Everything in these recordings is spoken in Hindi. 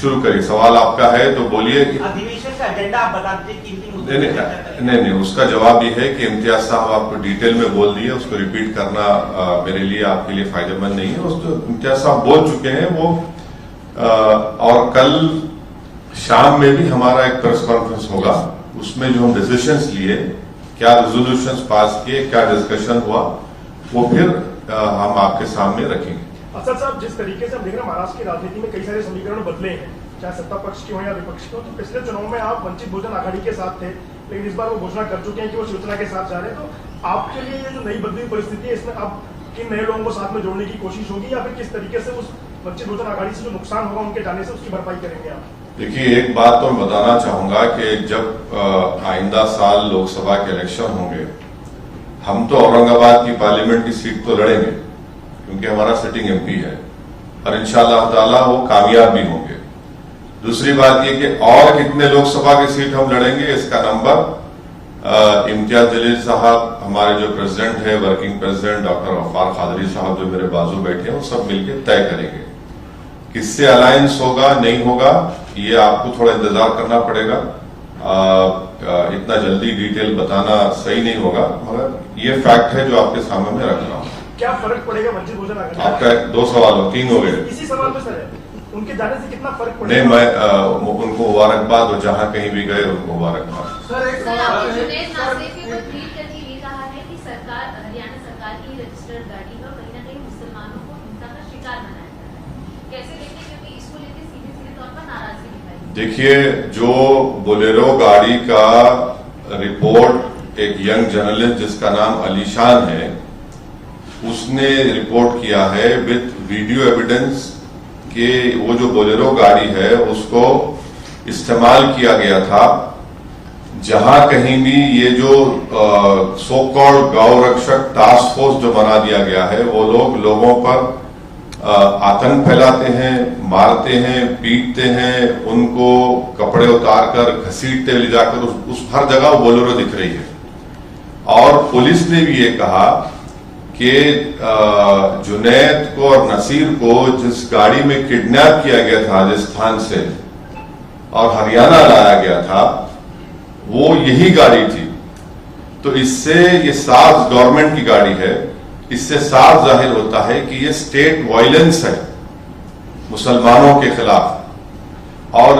शुरू करिए, सवाल आपका है तो बोलिए। अधिवेशन का एजेंडा आप बता दीजिए। नहीं, उसका जवाब ये है कि इम्तियाज साहब आपको डिटेल में बोल दिए, उसको रिपीट करना मेरे लिए आपके लिए फायदेमंद नहीं है। उसको इम्तियाज साहब बोल चुके हैं वो। और कल शाम में भी हमारा एक प्रेस कॉन्फ्रेंस होगा, उसमें जो हम डिसीजंस लिए, क्या रेजोल्यूशंस पास किए, क्या डिस्कशन हुआ, वो फिर हम आपके सामने रखेंगे। असद साहब, जिस तरीके से हम देख रहे हैं महाराष्ट्र की राजनीति में कई सारे समीकरण बदले हैं, चाहे सत्ता पक्ष की हो या विपक्ष की हो, तो पिछले चुनाव में आप वंचित बहुजन आघाड़ी के साथ थे, लेकिन इस बार वो घोषणा कर चुके हैं कि वो शिवसेना के साथ जा रहे हैं। तो आपके लिए ये जो नई बदली परिस्थिति है, इसमें अब किन नए लोगों को साथ में जोड़ने की कोशिश होगी, या फिर किस तरीके से उस वंचित बहुजन आघाड़ी से जो नुकसान होगा उनके जाने से उसकी भरपाई करेंगे आप? देखिए, एक बात तो मैं बताना चाहूंगा कि जब आइंदा साल लोकसभा के इलेक्शन होंगे, हम तो औरंगाबाद की पार्लियामेंट की सीट तो लड़ेंगे क्योंकि हमारा सिटिंग एमपी है, और इंशाअल्लाह ताला वो कामयाब भी होंगे। दूसरी बात ये कि और कितने लोकसभा की सीट हम लड़ेंगे, इसका नंबर इम्तियाज जलील साहब, हमारे जो प्रेसिडेंट है, working president doctor Gaffar Qadri साहब जो मेरे बाजू बैठे हैं, वो सब मिलकर तय करेंगे। किससे अलायंस होगा नहीं होगा, ये आपको थोड़ा इंतजार करना पड़ेगा। इतना जल्दी डिटेल बताना सही नहीं होगा, मगर ये फैक्ट है जो आपके सामने मैं रख रहा हूँ। क्या फर्क पड़ेगा वंचित बहुजन आघाड़ी? आपका 2 सवाल हो, 3 हो गए। इसी सवाल में सर, उनके जाने से कितना फर्क पड़ेगा? नहीं, मैं उनको मुबारकबाद, और जहां कहीं भी गए उनको मुबारकबाद। सर, एक सवाल जुनैद नासिर ने ट्वीट करके ये कहा है कि सरकार, हरियाणा सरकार की रजिस्टर्ड गाड़ी पर कहीं ना कहीं मुसलमानों को हिंसा का शिकार बनाया जा रहा है। कैसे देखते, क्योंकि इसको लेकर सीधे तौर पर नाराजगी दिखाई। देखिए, जो बोलेरो गाड़ी का रिपोर्ट एक यंग जर्नलिस्ट जिसका नाम अलीशान है, उसने रिपोर्ट किया है विद वीडियो एविडेंस कि वो जो बोलेरो गाड़ी है उसको इस्तेमाल किया गया था जहां कहीं भी ये जो सो कॉल्ड गौ रक्षक टास्क फोर्स जो बना दिया गया है, वो लोगों पर आतंक फैलाते हैं, मारते हैं, पीटते हैं, उनको कपड़े उतार कर घसीटते ले जाकर उस हर जगह बोलेरो दिख रही है। और पुलिस ने भी ये कहा कि जुनैद को और नसीर को जिस गाड़ी में किडनैप किया गया था राजस्थान से और हरियाणा लाया गया था, वो यही गाड़ी थी। तो इससे ये साफ गवर्नमेंट की गाड़ी है, इससे साफ जाहिर होता है कि ये स्टेट वायलेंस है मुसलमानों के खिलाफ। और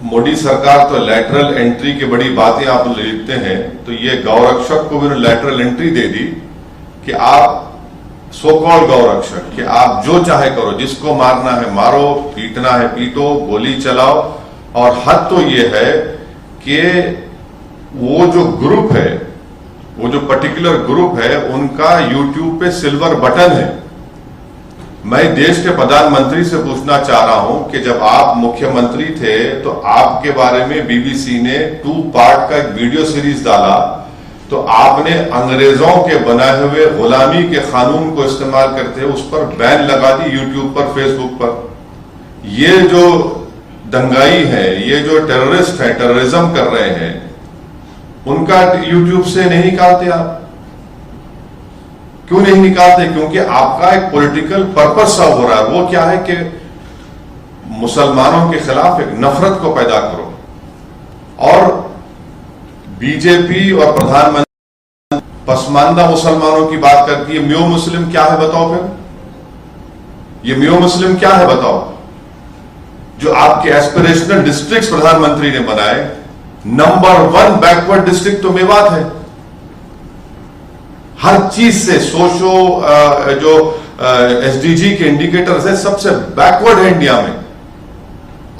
मोदी सरकार तो लैटरल एंट्री की बड़ी बातें आप लिखते हैं, तो ये गौरक्षक को भी लैटरल एंट्री दे दी कि आप सो कॉल्ड गौरक्षक, कि आप जो चाहे करो, जिसको मारना है मारो, पीटना है पीटो, गोली चलाओ। और हद तो ये है कि वो जो ग्रुप है, वो जो पर्टिकुलर ग्रुप है, उनका यूट्यूब पे सिल्वर बटन है। मैं देश के प्रधानमंत्री से पूछना चाह रहा हूं कि जब आप मुख्यमंत्री थे तो आपके बारे में बीबीसी ने 2 पार्ट का एक वीडियो सीरीज डाला, तो आपने अंग्रेजों के बनाए हुए गुलामी के कानून को इस्तेमाल करते हुए उस पर बैन लगा दी यूट्यूब पर, फेसबुक पर। ये जो दंगाई है, ये जो टेररिस्ट है, टेररिज्म कर रहे हैं, उनका यूट्यूब से नहीं निकालते आप? क्यों नहीं निकालते? क्योंकि आपका एक पॉलिटिकल पर्पस सा हो रहा है। वो क्या है कि मुसलमानों के खिलाफ एक नफरत को पैदा करो। और बीजेपी और प्रधानमंत्री पसमानदा मुसलमानों की बात करती है। म्यो मुस्लिम क्या है बताओ? फिर ये म्यो मुस्लिम क्या है बताओ? जो आपके एस्पिरेशनल डिस्ट्रिक्ट प्रधानमंत्री ने बनाए, नंबर 1 बैकवर्ड डिस्ट्रिक्ट तो मेवात है, हर चीज से सोशो जो एसडीजी के इंडिकेटर्स है, सबसे बैकवर्ड है इंडिया में।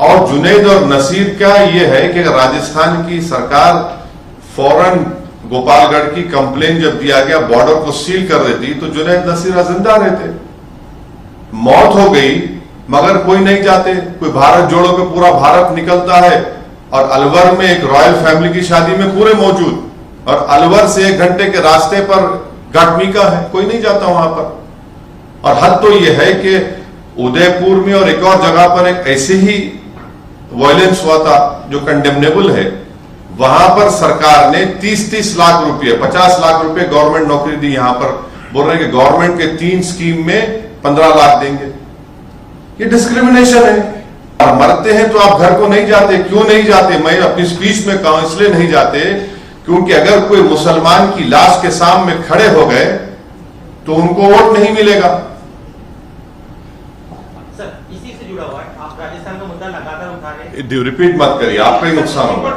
और जुनैद और नसीर का यह है कि राजस्थान की सरकार फौरन गोपालगढ़ की कंप्लेन जब दिया गया, बॉर्डर को सील कर देती, तो जुनैद नसीर जिंदा रहते। मौत हो गई मगर कोई नहीं जाते। कोई भारत जोड़ो पे पूरा भारत निकलता है, और अलवर में एक रॉयल फैमिली की शादी में पूरे मौजूद, और अलवर से 1 घंटे के रास्ते पर घाटमीका है, कोई नहीं जाता वहां पर। और हद तो यह है कि उदयपुर में और एक और जगह पर एक ऐसे ही वायलेंस हुआ था जो कंडेमनेबल है। वहां पर सरकार ने 30-30 लाख रुपए, 50 लाख रुपए गवर्नमेंट नौकरी दी। यहां पर बोल रहे हैं कि गवर्नमेंट के 3 स्कीम में 15 लाख देंगे। ये डिस्क्रिमिनेशन है। और मरते हैं तो आप घर को नहीं जाते, क्यों नहीं जाते? मैं अपनी स्पीच में कहूं इसलिए नहीं जाते क्योंकि अगर कोई मुसलमान की लाश के सामने खड़े हो गए तो उनको वोट नहीं मिलेगा। सर इसी से जुड़ा हुआ है, आप राजस्थान का मुद्दा लगातार उठा रहे हैं। रिपीट मत करिए, आपका ही नुकसान होगा।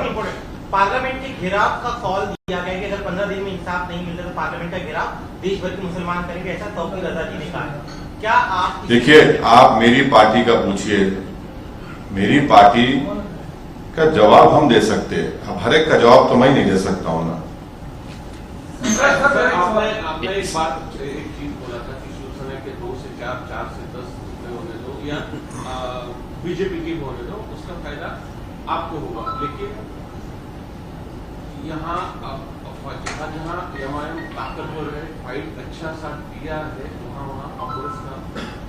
पार्लियामेंट के घेराव का कॉल दिया गया कि अगर 15 दिन में इंसाफ नहीं मिलता तो पार्लियामेंट का घेराव देश भर के मुसलमान करेंगे, ऐसा तौकीर रजा जी ने कहा। क्या आप देखिए, आप मेरी पार्टी का पूछिए, मेरी पार्टी का जवाब हम दे सकते हैं, अब हर एक का जवाब तो मैं नहीं दे सकता हूं ना। आपने एक चीज बोला था कि शिवसेना के 2 से 4, 4 से 10 होने दो या बीजेपी की होने दो, उसका फायदा आपको होगा। लेकिन यहाँ जहाँ एमआईएम ताकतवर है, फाइट अच्छा साथ दिया है, वहाँ कांग्रेस का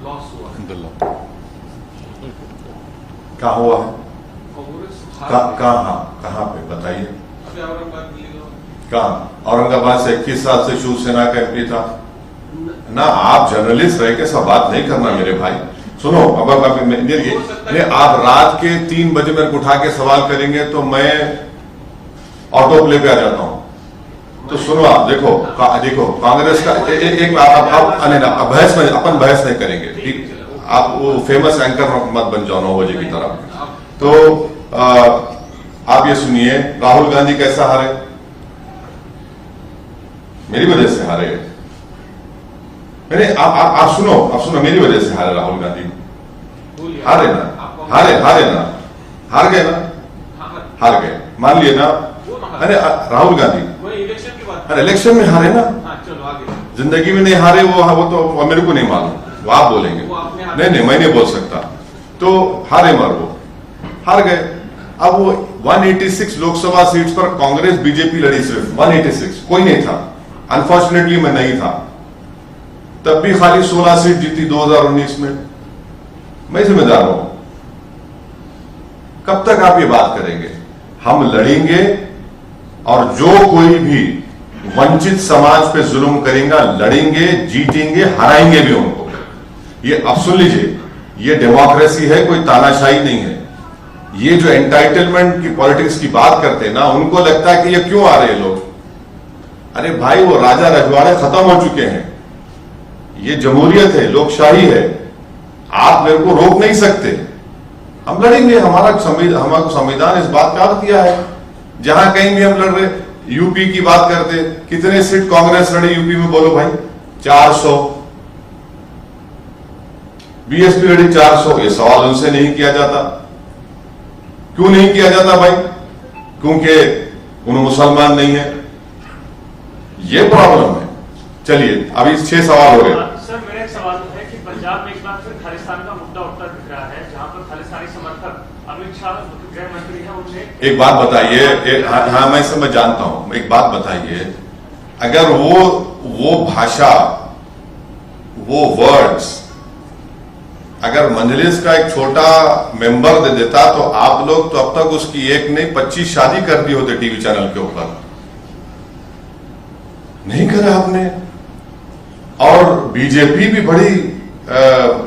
लॉस हुआ है। क्या हुआ है? कांग्रेस कहाँ पे बताइए? अभी औरंगाबाद दिल्ली कहाँ? औरंगाबाद से 21 साल से शिवसेना का एमपी था ना। आप जर्नलिस्ट रह के सब बात नहीं करना मेरे भाई। सुनो, अब आप रात के 3 बजे मेरे को उठा के सवाल करेंगे तो मैं ऑटो प्ले पे आ जाता हूं। तो सुनो, आप देखो कांग्रेस का एक अपन बहस नहीं करेंगे, ठीक? आप वो फेमस एंकर मत बन जाओ 9 बजे की तरह। तो आप ये सुनिए, राहुल गांधी कैसा हारे? मेरी वजह से हारे। आप सुनो, मेरी वजह से हारे राहुल गांधी। हारे ना, हार गए, मान लिए ना। अरे राहुल गांधी इलेक्शन की बात, अरे इलेक्शन में हारे ना। चलो आगे। जिंदगी में नहीं हारे वो तो मेरे को नहीं मालूम, वो आप बोलेंगे। नहीं, मैं नहीं बोल सकता। तो हारे वो हार गए। अब वो 186 लोकसभा सीट्स पर कांग्रेस बीजेपी लड़ी, सिर्फ 186, कोई नहीं था। अनफॉर्चुनेटली मैं नहीं था, तब भी खाली 16 सीट जीती 2019 में। मैं जिम्मेदार हूं। कब तक आप ये बात करेंगे? हम लड़ेंगे और जो कोई भी वंचित समाज पे जुल्म करेगा लड़ेंगे, जीतेंगे, हराएंगे भी उनको। ये अब सुन लीजिए, ये डेमोक्रेसी है, कोई तानाशाही नहीं है। ये जो एंटाइटलमेंट की पॉलिटिक्स की बात करते हैं ना, उनको लगता है कि ये क्यों आ रहे हैं लोग। अरे भाई, वो राजा रजवाड़े खत्म हो चुके हैं। ये जमहूरियत है, लोकशाही है, आप मेरे को रोक नहीं सकते। हम लड़ेंगे, हमारा संविधान इस बात का अर्थ दिया है। जहां कहीं भी हम लड़ रहे, यूपी की बात करते, कितने सीट कांग्रेस लड़ी यूपी में बोलो भाई? 400। बीएसपी लड़ी 400। ये सवाल उनसे नहीं किया जाता। क्यों नहीं किया जाता भाई? क्योंकि उन मुसलमान नहीं है। ये प्रॉब्लम है। चलिए, अभी 6 सवाल हो गए। सर, मेरा एक सवाल है कि पंजाब में एक बार फिर खालिस्तान का मुद्दा उठता दिख रहा है, जहां पर खालिस्तानी समर्थक अमित शाह गृह मंत्री हैं, उन्हें एक बात बताइए। हाँ, मैं समझ जानता हूं। एक बात बताइए, अगर वो भाषा, वो वर्ड्स अगर मजलिस का एक छोटा मेंबर दे देता तो आप लोग तो अब तक उसकी एक नहीं 25 शादी कर दी होते टीवी चैनल के ऊपर। नहीं करा आपने। और बीजेपी भी बड़ी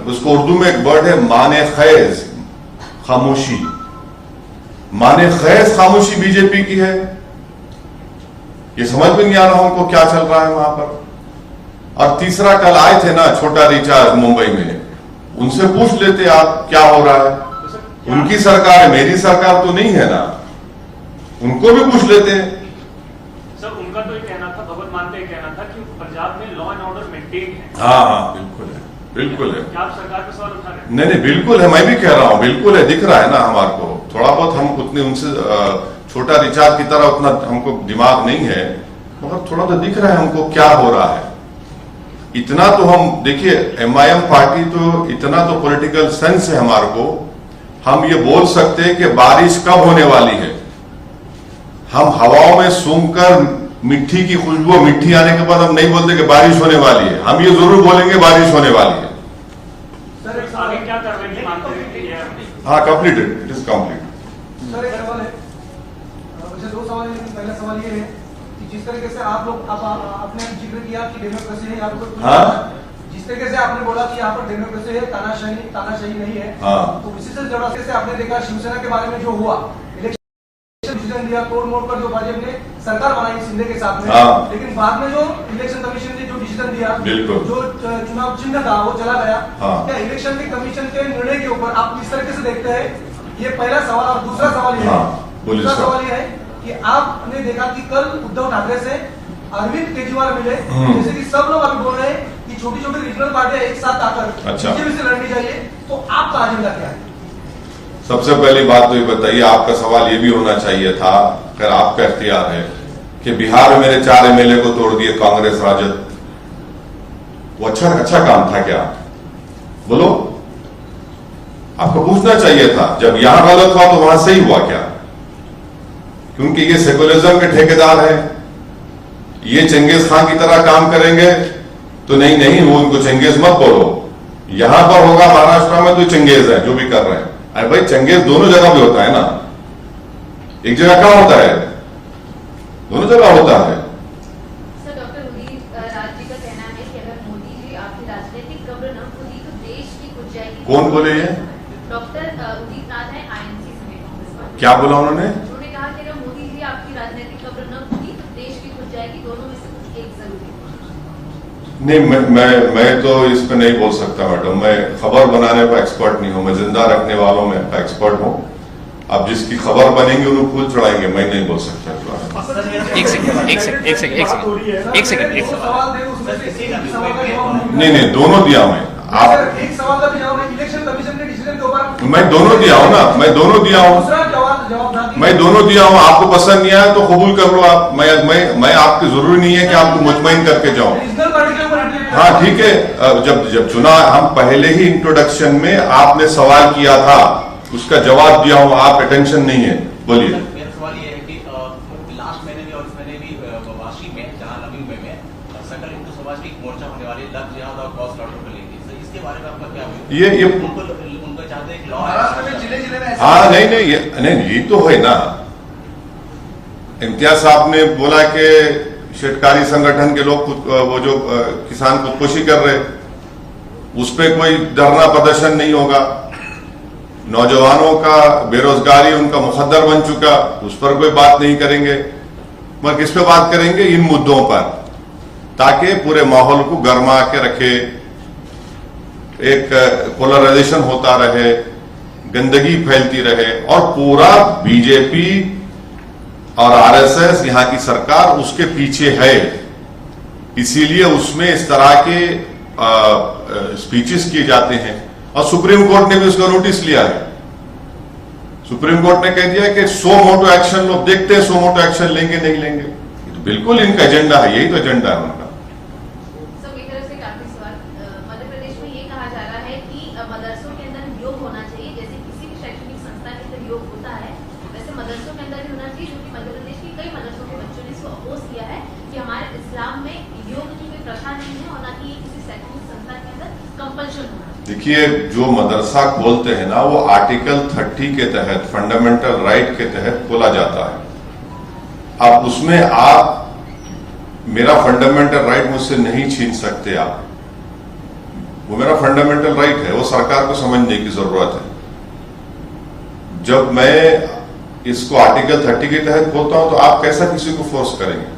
उसको उर्दू में एक वर्ड है माने खैज, खामोशी। माने खैज खामोशी बीजेपी की है। ये समझ में नहीं आ रहा उनको क्या चल रहा है वहां पर। और तीसरा, कल आए थे ना छोटा रिचार्ज मुंबई में, उनसे पूछ लेते आप क्या हो रहा है। उनकी सरकार है, मेरी सरकार तो नहीं है ना, उनको भी पूछ लेते हैं। सर, उनका तो ये कहना था, भगवत मान का ये कहना था कि पंजाब में लॉ एंड ऑर्डर मेंटेन है। हाँ, बिल्कुल है, बिल्कुल है। क्या आप सरकार पे सवाल उठा रहे हैं? नहीं, बिल्कुल है, मैं भी कह रहा हूं, बिल्कुल है, दिख रहा है ना हमारे को। थोड़ा बहुत हम उतने उनसे छोटा रिचार्ज की तरह उतना हमको दिमाग नहीं है, मगर थोड़ा तो दिख रहा है हमको क्या हो रहा है। इतना तो हम देखिए, एमआईएम पार्टी तो इतना तो पॉलिटिकल सेंस है हमारे को, हम ये बोल सकते हैं कि बारिश कब होने वाली है। हम हवाओं में सूंघकर मिट्टी की खुशबू, मिट्टी आने के बाद हम नहीं बोलते कि बारिश होने वाली है, हम ये जरूर बोलेंगे बारिश होने वाली है। सर, आगे क्या कर रहे हैं मानते हैं? हाँ, completed, it is complete. Sir, एक सवाल है, वैसे 2 सवाल है। पहला सवाल ये है कि जिस तरीके से आप लोग आपने जिक्र किया कि डेमोक्रेसी है, आपको हाँ? जिस तरीके से आपने बोला कि यहाँ पर डेमोक्रेसी है, तानाशाही नहीं है, हाँ। तो इसी से जुड़ा से आपने देखा शिवसेना के बारे में जो हुआ, इलेक्शन डिसीजन दिया, तोड़ मोड़ कर जो भाजपा ने सरकार बनाई शिंदे के साथ में, हाँ। लेकिन बाद में जो इलेक्शन कमीशन ने जो डिसीजन दिया, बिल्कुल। जो चुनाव चिन्ह था वो चला गया। हाँ। क्या इलेक्शन के कमीशन के निर्णय के ऊपर आप किस तरीके से देखते हैं? ये पहला सवाल। और दूसरा सवाल ये है, हाँ, बोलिए दूसरा सर। सवाल ये है कि आपने देखा कि कल उद्धव ठाकरे से अरविंद केजरीवाल मिले, जैसे कि सब लोग अभी बोल रहे हैं कि छोटी छोटी रीजनल पार्टियां एक साथ आकर अच्छा। बीजेपी से लड़नी चाहिए, तो आपका एजेंडा क्या है? सबसे पहली बात तो ये बताइए, आपका सवाल ये भी होना चाहिए था, अगर आपका इख्तियार है कि बिहार में मेरे 4 एमएलए को तोड़ दिए कांग्रेस राजद, वो अच्छा काम था क्या? बोलो, आपको पूछना चाहिए था। जब यहां गलत हुआ तो वहां सही हुआ क्या? क्योंकि ये सेकुलरिज्म के ठेकेदार हैं, ये चंगेज खान की तरह काम करेंगे तो नहीं, वो उनको चंगेज मत बोलो। यहां पर होगा महाराष्ट्र में तो चंगेज है जो भी कर रहे हैं। अरे भाई, चंगेज दोनों जगह भी होता है ना, एक जगह कहां होता है? दोनों जगह होता है। सर, डॉक्टर उदित राज जी का कहना है कि अगर मोदी जी आपकी राजनीतिक कब्र न खुली तो देश की खुद जाएगी। कौन बोले ये? डॉक्टर उदित नाथ है, INC से कांग्रेस पार्टी। क्या बोला उन्होंने? उन्होंने कहा कि अगर मोदी जी आपकी राजनीतिक कब्र न खुली तो देश की खुद जाएगी, दोनों में से कुछ एक जरूरी है। नहीं, मैं तो इस पे नहीं बोल सकता मैडम। मैं खबर बनाने का एक्सपर्ट नहीं हूं, मैं जिंदा रखने वालों में का एक्सपर्ट हूं। अब जिसकी खबर बनेंगी उन्हें फूल चढ़ाएंगे, मैं नहीं बोल सकता। एक सेकंड। नहीं, दोनों दिया मैं। आप एक सवाल का भी जवाब नहीं, इलेक्शन कमीशन के डिसीजन के ऊपर मैं दोनों दिया हूं ना, मैं दोनों दिया हूं। दूसरा जवाब ना दिया। मैं दोनों दिया हूं। आपको पसंद नहीं आया तो कबूल कर लो आप। मैं आपकी जरूरी नहीं है कि आपको मुतमईन करके जाऊं। रीजनल पार्टी के ऊपर हाँ ठीक है, जब चुना, हम पहले ही इंट्रोडक्शन में आपने सवाल किया था, उसका जवाब दिया हूं। आप अटेंशन नहीं है, बोलिए। मेरा सवाल ये है कि लास्ट महीने भी और इस महीने भी वाशी में, जहां नवी मुंबई में सकल हिंदू समाज की एक मोर्चा होने वाली है, लव जिहाद और कॉस्ट ऑर्डर को लेकर, तो इसके बारे में आपका क्या व्यू? ये उनको चाहते हैं महाराष्ट्र में जिले जिले में ऐसा हाँ, नहीं, ये तो है ना। इम्तियाज साहब ने बोला कि शेतकारी संगठन के लोग वो जो किसान खुदकुशी कर रहे, उस पर कोई धरना प्रदर्शन नहीं होगा। नौजवानों का बेरोजगारी उनका मुकद्दर बन चुका, उस पर कोई बात नहीं करेंगे। मगर किस पे बात करेंगे? इन मुद्दों पर, ताकि पूरे माहौल को गर्मा के रखे, एक पोलराइजेशन होता रहे, गंदगी फैलती रहे, और पूरा बीजेपी और आरएसएस, यहां की सरकार उसके पीछे है। इसीलिए उसमें इस तरह के स्पीचेस किए जाते हैं। और सुप्रीम कोर्ट ने भी उसका नोटिस लिया है। सुप्रीम कोर्ट ने कह दिया कि 100 मोटो एक्शन, लोग देखते हैं 100 मोटो एक्शन लेंगे नहीं लेंगे। तो बिल्कुल इनका एजेंडा है, यही तो एजेंडा है उनका। सर, मेरी तरफ से एक आखिरी सवाल। मध्य प्रदेश में ये कहा जा रहा है कि मदरसों के अंदर योग होना चाहिए, जैसे किसी भी शैक्षणिक संस्था के अंदर योग होता है, वैसे मदरसों के अंदर भी होना चाहिए, जो कि मध्य प्रदेश के कई मदरसों के बच्चों ने इसको अपोज किया है कि हमारे इस्लाम में योग की कोई प्रथा नहीं है, और ना कि किसी शैक्षणिक संस्था के अंदर कंपल्शन होना। देखिए, जो मदरसा खोलते हैं ना, वो आर्टिकल 30 के तहत, फंडामेंटल राइट के तहत खोला जाता है। अब उसमें आप मेरा फंडामेंटल राइट मुझसे नहीं छीन सकते आप, वो मेरा फंडामेंटल राइट है, वो सरकार को समझने की जरूरत है। जब मैं इसको आर्टिकल 30 के तहत खोलता हूं तो आप कैसा किसी को फोर्स करेंगे?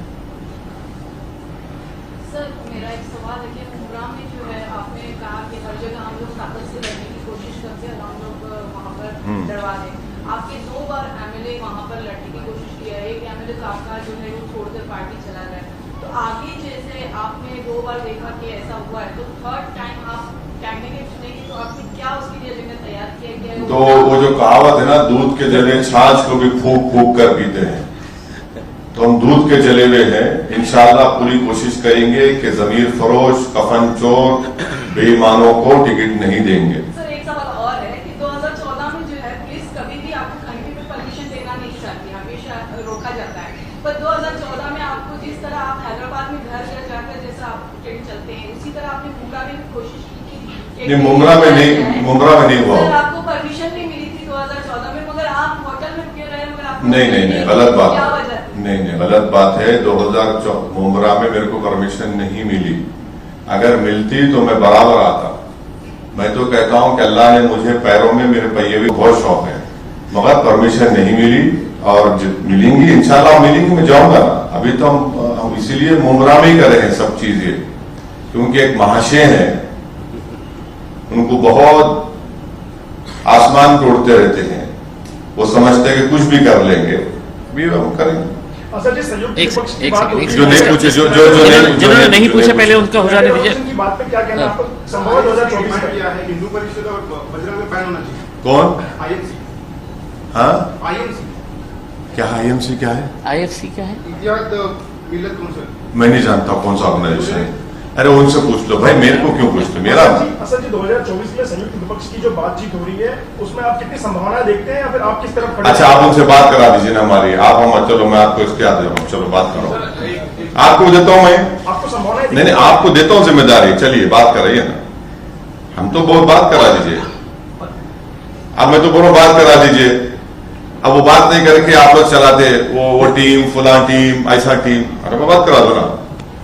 सर, मेरा एक सवाल है कि मुमरा में जो है, आपने कहा कि हर जगह हम लोग ताकत से लड़ने की कोशिश करते हैं और हम लोग वहाँ पर लड़वा दें। आपके 2 बार एमएलए वहाँ पर लड़ने की कोशिश किया है, एक एमएलए तो आपका जो है वो छोड़कर पार्टी चला गया। तो आगे जैसे आपने 2 बार देखा कि ऐसा हुआ है, तो 3rd टाइम आप कैंडिडेट चुनेंगे, तो आपने क्या उसके लिए एजेंडा तैयार किया गया? तो वो जो कहावत है ना, दूध के जले छाछ को भी फूक फूक कर पीते हैं, तो हम दूध के जले हुए हैं। इंशाल्लाह पूरी कोशिश करेंगे कि जमीर फरोश, कफन चोर, बेईमानों को टिकट नहीं देंगे। सर, एक सवाल और है कि 2014 में जो है पुलिस कभी भी आपको कहीं भी परमिशन देना नहीं चाहती, हमेशा रोका जाता है। पर 2014 में आपको जिस तरह आप हैदराबाद में घर घर जाकर जैसा आप ट्रेन चलते हैं, उसी तरह आपने मुमरा में भी कोशिश की थी। नहीं, मुमरा में नहीं हुआ। सर, आपको परमिशन नहीं मिली थी 2014 में, मगर आप होटल में रुके रहे, मगर आपको नहीं, गलत बात। क्या वजह? नहीं, गलत बात है। 2014 मुमरा में मेरे को परमिशन नहीं मिली। अगर मिलती तो मैं बराबर आता। मैं तो कहता हूं कि अल्लाह ने मुझे पैरों में मेरे पहिए भी बहुत शौक है, मगर परमिशन नहीं मिली और मिलेंगी इंशाल्लाह मिलेंगी, मैं जाऊंगा ना। अभी तो हम इसीलिए मुमरा में ही कर रहे हैं सब चीजें, क्योंकि एक महाशय हैं, उनको बहुत आसमान पे उड़ते रहते हैं, वो समझते हैं कि कुछ भी कर लेंगे, भी हम करेंगे। जो नहीं पूछे जिन्होंने नहीं पूछे पहले उनका हो जाने दीजिए। की बात पे क्या कहना है आपको? संभव 2024 में क्या है हिंदू परिषद और बजरंग में बैन होना चाहिए। कौन? आईएमसी। हाँ, आईएमसी क्या आईएमसी क्या है? IFC क्या है? इतिहाद मिल्लत कौंसिल। मैं नहीं जानता कौन सा ऑर्गेनाइजेशन है। अरे उनसे पूछ लो भाई, मेरे को क्यों पूछ लो? मेरा असल जी 2024 में संयुक्त विपक्ष की जो बातचीत हो रही है उसमें आप कितनी संभावना देखते हैं या फिर आप किस तरफ? अच्छा, आप उनसे बात करा दीजिए ना हमारी। आप हम चलो, मैं आपको इसके याद हूँ, चलो बात करो, आपको देता हूँ मैं। आपको संभावना नहीं, आपको देता हूँ जिम्मेदारी, चलिए बात कराइए ना। हम तो बहुत बात करा दीजिए, अब मैं तो बोलो बात करा दीजिए। अब वो बात नहीं करके आप लोग चलाते वो टीम फुला टीम ऐसा टीम, अरे वो बात करा दो ना।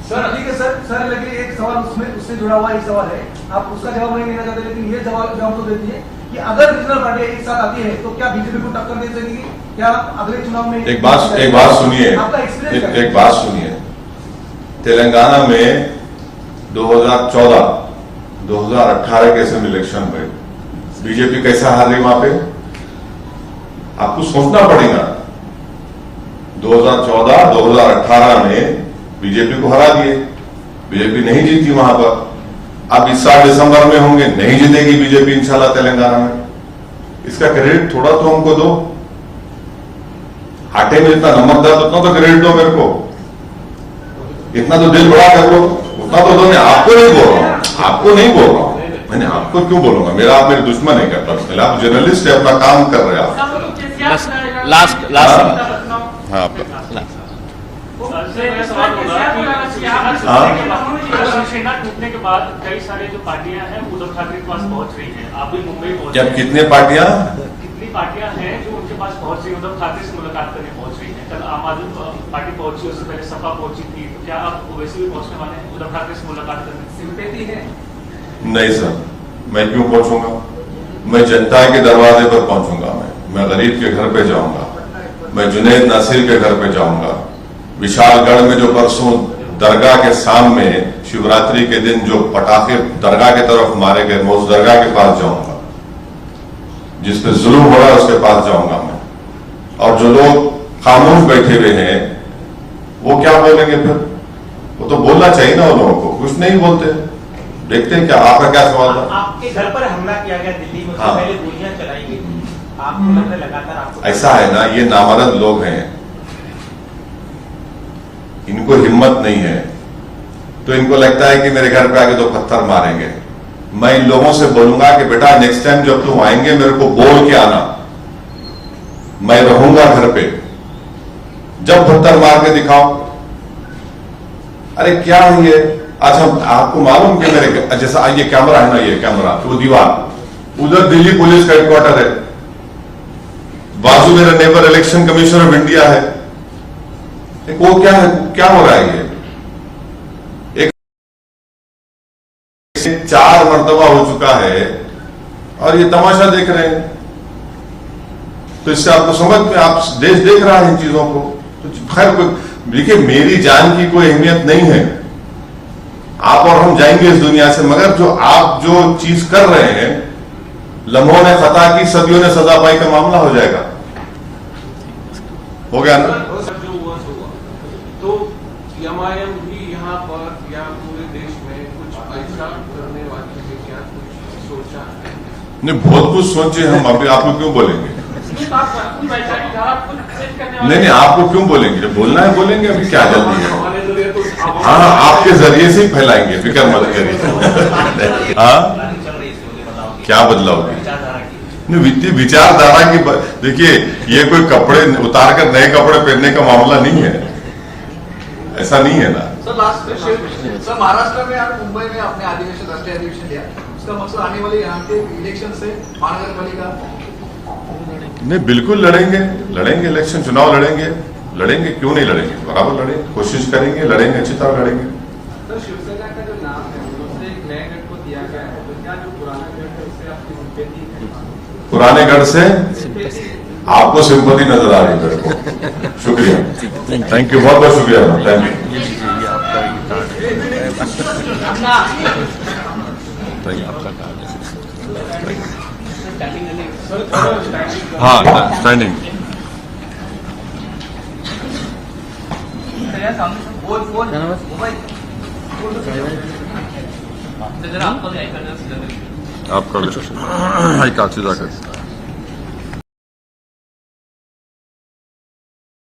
सर ठीक है सर लेकिन एक सवाल उससे जुड़ा हुआ एक सवाल है, आप उसका जवाब नहीं देना चाहते, लेकिन ये जवाब तो देती है कि अगर रीजनल पार्टी एक साथ आती है तो क्या बीजेपी को टक्कर दे सकेगी? क्या अगले चुनाव में? एक बात सुनिए, एक बात सुनिए। तेलंगाना में 2014, 2018 के असेंबली इलेक्शन में बीजेपी कैसा हार रही वहां पे? आपको सोचना पड़ेगा। 2014, 2018 में बीजेपी को हरा दिए, बीजेपी नहीं जीती वहां पर। अब इस साल दिसंबर में होंगे, नहीं जीतेगी बीजेपी इंशाल्लाह तेलंगाना में। इसका क्रेडिट थोड़ा तो हमको दो। आटे में जितना नमक डाल उतना तो क्रेडिट दो मेरे को, इतना तो दिल बड़ा कर लो, उतना तो दो। मैं आपको नहीं बोल रहा हूं, आपको नहीं बोल रहा हूं, मैंने आपको क्यों बोलूंगा? मेरा आप मेरे दुश्मन है क्या पर्सनल? आप जर्नलिस्ट है, अपना काम कर रहे हैं आप। लास्ट हाँ, शिवसेना टूटने के बाद कई सारे जो पार्टियां हैं उद्धव ठाकरे के पास पहुंच रही हैं। आप भी मुंबई पहुंच, जब कितनी पार्टियां हैं जो उनके पास पहुंच रही है, उद्धव ठाकरे से मुलाकात करने पहुंच रही है। कल आम आदमी पार्टी पहुंची, उससे पहले सपा पहुंची थी, तो क्या आप वैसे भी पहुंचने वाले हैं उद्धव ठाकरे से मुलाकात करने? सिंपैथी है? नहीं सर, मैं क्यों पहुंचूंगा? मैं जनता के दरवाजे पर पहुंचूंगा, मैं गरीब के घर पे जाऊंगा, मैं जुनैद नासिर के घर पे जाऊंगा। विशालगढ़ में जो परसों दरगाह के सामने शिवरात्रि के दिन जो पटाखे दरगाह की तरफ मारे गए, मैं उस दरगाह के पास जाऊंगा, जिस पे जुल्म हो रहा है उसके पास जाऊंगा मैं। और जो लोग खामोश बैठे हुए हैं वो क्या बोलेंगे फिर? वो तो बोलना चाहिए ना, उन लोगों को कुछ नहीं बोलते। देखते हैं क्या आपका क्या सवाल था? आपके घर पर हमला किया गया दिल्ली में, हाँ। पहले गोलियां चलाई गई, आपको लग रहा है लगातार आपको? ऐसा है ना, ये नामर्द लोग हैं, इनको हिम्मत नहीं है, तो इनको लगता है कि मेरे घर पे आके 2 पत्थर मारेंगे। मैं इन लोगों से बोलूंगा कि बेटा नेक्स्ट टाइम जब तुम आएंगे मेरे को बोल के आना, मैं रहूंगा घर पे, जब पत्थर मार के दिखाओ। अरे क्या है ये? अच्छा, आपको मालूम कि मेरे जैसा ये कैमरा है ना, ये कैमरा, वो दीवार, उधर दिल्ली पुलिस का हेडक्वार्टर है, बाजू मेरा neighbour election commissioner of India है। वो क्या है, क्या हो रहा है? ये एक 4 मर्तबा हो चुका है और ये तमाशा देख रहे हैं। तो इससे आपको समझ में, आप देश देख रहा है इन चीजों को। तो खैर, देखिए मेरी जान की कोई अहमियत नहीं है, आप और हम जाएंगे इस दुनिया से, मगर जो आप जो चीज कर रहे हैं, लम्हों ने खता की सदियों ने सजा पाई का मामला हो जाएगा। हो गया ना? तो एमआईएम भी यहाँ पर या पूरे देश में कुछ ऐसा करने वाले है क्या? कुछ सोचा है? नहीं, बहुत कुछ सोचे हम। अभी आप लोग क्यों बोलेंगे? नहीं, आपको क्यों बोलेंगे? जब बोलना है बोलेंगे, अभी क्या जल्दी है? हाँ, आपके जरिए से ही फैलाएंगे, फिक्र मत करिए। हाँ, क्या बदलाव होगी? वित्तीय विचारधारा की देखिए, ये कोई कपड़े उतार कर नए कपड़े पहनने का मामला नहीं है, ऐसा नहीं है ना। सर महाराष्ट्र में और मुंबई में आपने अधिवेशन, राष्ट्रीय अधिवेशन लिया, उसका मकसद आने वाले यहाँ के इलेक्शन से महानगर पालिका? नहीं, बिल्कुल लड़ेंगे इलेक्शन, चुनाव लड़ेंगे, क्यों नहीं लड़ेंगे? बराबर लड़ेंगे, कोशिश करेंगे, लड़ेंगे, अच्छी तरह लड़ेंगे। तो शिवसेना का जो नाम है पुराने गढ़ से आपको सिंपैथी नजर आ रही है मेरे को। शुक्रिया, थैंक यू, बहुत बहुत शुक्रिया, थैंक यू। हाँ, स्टैंडिंग। आपका हाई सीधा कर